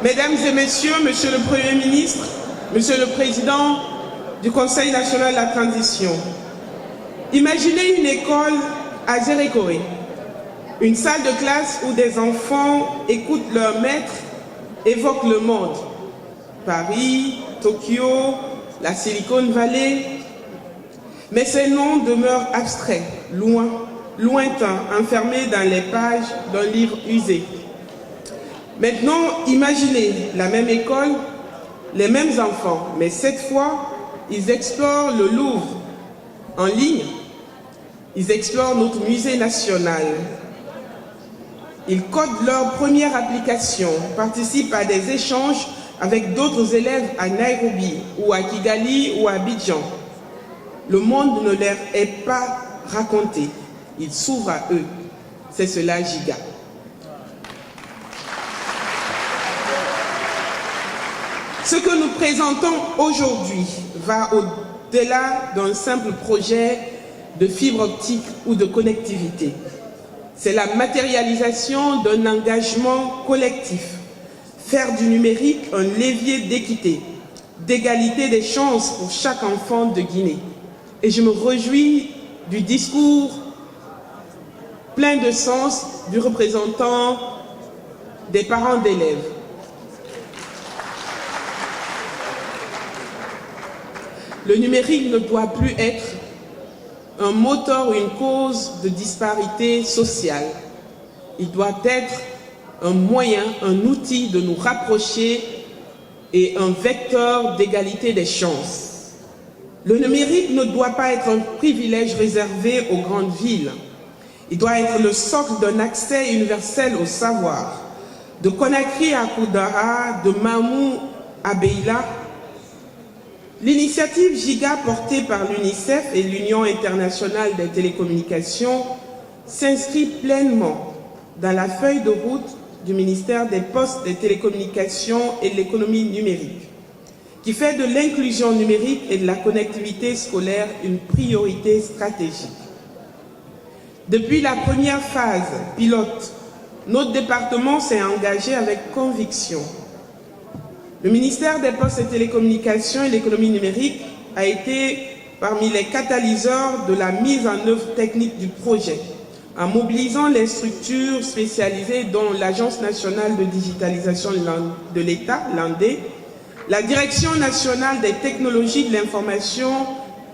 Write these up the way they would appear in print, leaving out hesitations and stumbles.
Mesdames et Messieurs, Monsieur le Premier ministre, Monsieur le Président du Conseil national de la transition, imaginez une école à Zérékoré, une salle de classe où des enfants écoutent leur maître, évoquent le monde. Paris, Tokyo, la Silicon Valley. Mais ces noms demeurent abstraits, lointains, enfermés dans les pages d'un livre usé. Maintenant, imaginez la même école, les mêmes enfants, mais cette fois, ils explorent le Louvre en ligne, ils explorent notre musée national, ils codent leur première application, participent à des échanges avec d'autres élèves à Nairobi ou à Kigali ou à Abidjan. Le monde ne leur est pas raconté, il s'ouvre à eux. C'est cela Giga. Ce que nous présentons aujourd'hui va au-delà d'un simple projet de fibre optique ou de connectivité. C'est la matérialisation d'un engagement collectif. Faire du numérique un levier d'équité, d'égalité des chances pour chaque enfant de Guinée. Et je me réjouis du discours plein de sens du représentant des parents d'élèves. Le numérique ne doit plus être un moteur ou une cause de disparité sociale. Il doit être un moyen, un outil de nous rapprocher et un vecteur d'égalité des chances. Le numérique ne doit pas être un privilège réservé aux grandes villes. Il doit être le socle d'un accès universel au savoir. De Conakry à Koudara, de Mamou à Beila, l'initiative Giga portée par l'UNICEF et l'Union internationale des télécommunications s'inscrit pleinement dans la feuille de route du ministère des Postes, des Télécommunications et de l'économie numérique, qui fait de l'inclusion numérique et de la connectivité scolaire une priorité stratégique. Depuis la première phase pilote, notre département s'est engagé avec conviction. Le ministère des Postes et Télécommunications et l'économie numérique a été parmi les catalyseurs de la mise en œuvre technique du projet, en mobilisant les structures spécialisées dont l'Agence nationale de digitalisation de l'État, l'ANDE, la Direction nationale des technologies de l'information,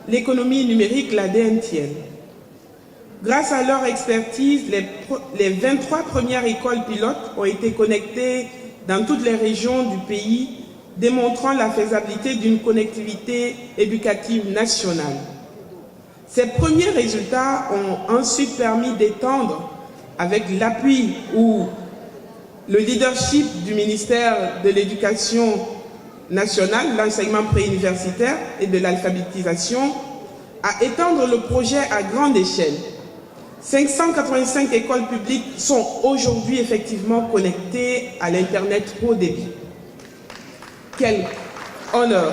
l'économie numérique, la DNTN. Grâce à leur expertise, les 23 premières écoles pilotes ont été connectées dans toutes les régions du pays, démontrant la faisabilité d'une connectivité éducative nationale. Ces premiers résultats ont ensuite permis d'étendre, avec l'appui ou le leadership du ministère de l'Éducation nationale, l'enseignement préuniversitaire et de l'alphabétisation, à étendre le projet à grande échelle. 585 écoles publiques sont aujourd'hui effectivement connectées à l'Internet haut débit. Quel honneur!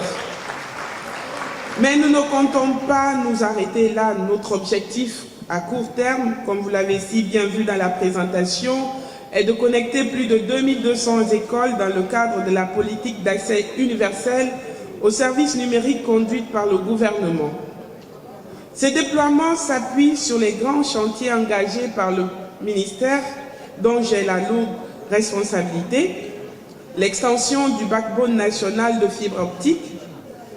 Mais nous ne comptons pas nous arrêter là. Notre objectif à court terme, comme vous l'avez si bien vu dans la présentation, est de connecter plus de 2200 écoles dans le cadre de la politique d'accès universel aux services numériques conduite par le gouvernement. Ces déploiements s'appuient sur les grands chantiers engagés par le ministère dont j'ai la lourde responsabilité, l'extension du backbone national de fibre optique,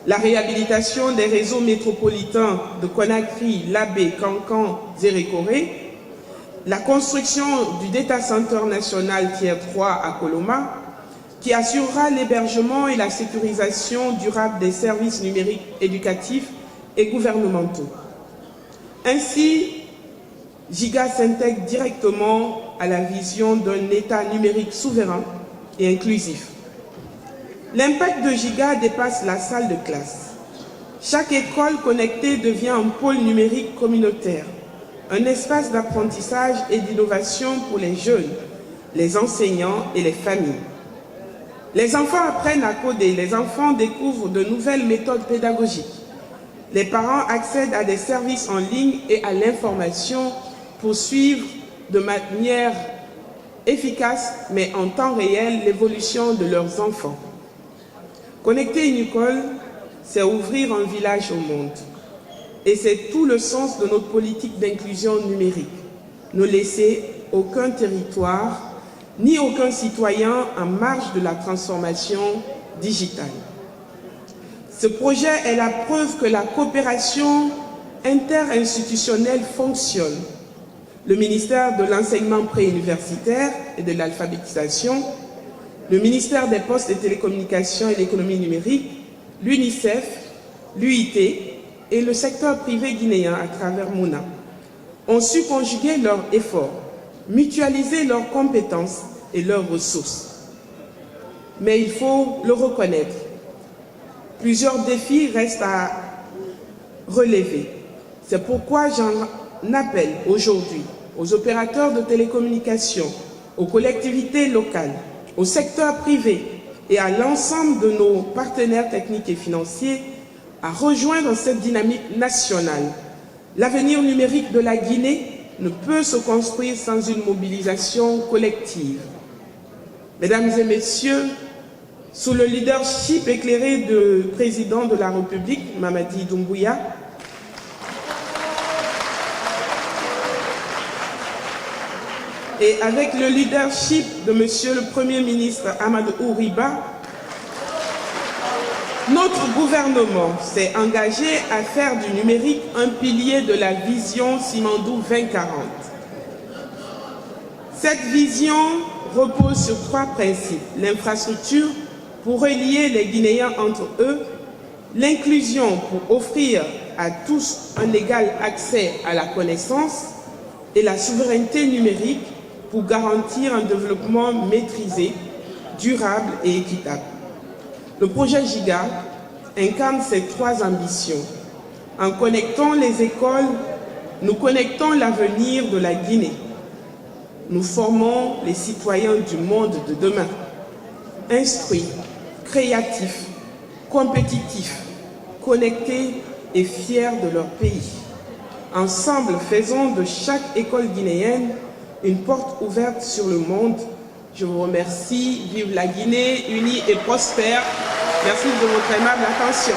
la réhabilitation des réseaux métropolitains de Conakry, Labé, Kankan, Zérékoré, la construction du Data Center national Tier 3 à Koloma, qui assurera l'hébergement et la sécurisation durable des services numériques éducatifs et gouvernementaux. Ainsi, Giga s'intègre directement à la vision d'un État numérique souverain et inclusif. L'impact de Giga dépasse la salle de classe. Chaque école connectée devient un pôle numérique communautaire, un espace d'apprentissage et d'innovation pour les jeunes, les enseignants et les familles. Les enfants apprennent à coder, les enfants découvrent de nouvelles méthodes pédagogiques. Les parents accèdent à des services en ligne et à l'information pour suivre de manière efficace, mais en temps réel, l'évolution de leurs enfants. Connecter une école, c'est ouvrir un village au monde. Et c'est tout le sens de notre politique d'inclusion numérique. Ne laisser aucun territoire, ni aucun citoyen en marge de la transformation digitale. Ce projet est la preuve que la coopération interinstitutionnelle fonctionne. Le ministère de l'enseignement préuniversitaire et de l'alphabétisation, le ministère des Postes et Télécommunications et l'économie numérique, l'UNICEF, l'UIT et le secteur privé guinéen à travers Mouna ont su conjuguer leurs efforts, mutualiser leurs compétences et leurs ressources. Mais il faut le reconnaître, plusieurs défis restent à relever. C'est pourquoi j'en appelle aujourd'hui aux opérateurs de télécommunications, aux collectivités locales, au secteur privé et à l'ensemble de nos partenaires techniques et financiers à rejoindre cette dynamique nationale. L'avenir numérique de la Guinée ne peut se construire sans une mobilisation collective. Mesdames et messieurs, sous le leadership éclairé du président de la République, Mamadi Doumbouya, et avec le leadership de Monsieur le Premier ministre Amadou Ouriba, notre gouvernement s'est engagé à faire du numérique un pilier de la vision Simandou 2040. Cette vision repose sur 3 principes: l'infrastructure pour relier les Guinéens entre eux, l'inclusion pour offrir à tous un égal accès à la connaissance et la souveraineté numérique pour garantir un développement maîtrisé, durable et équitable. Le projet GIGA incarne ces 3 ambitions. En connectant les écoles, nous connectons l'avenir de la Guinée. Nous formons les citoyens du monde de demain, instruits, créatifs, compétitifs, connectés et fiers de leur pays. Ensemble, faisons de chaque école guinéenne une porte ouverte sur le monde. Je vous remercie. Vive la Guinée, unie et prospère. Merci de votre aimable attention.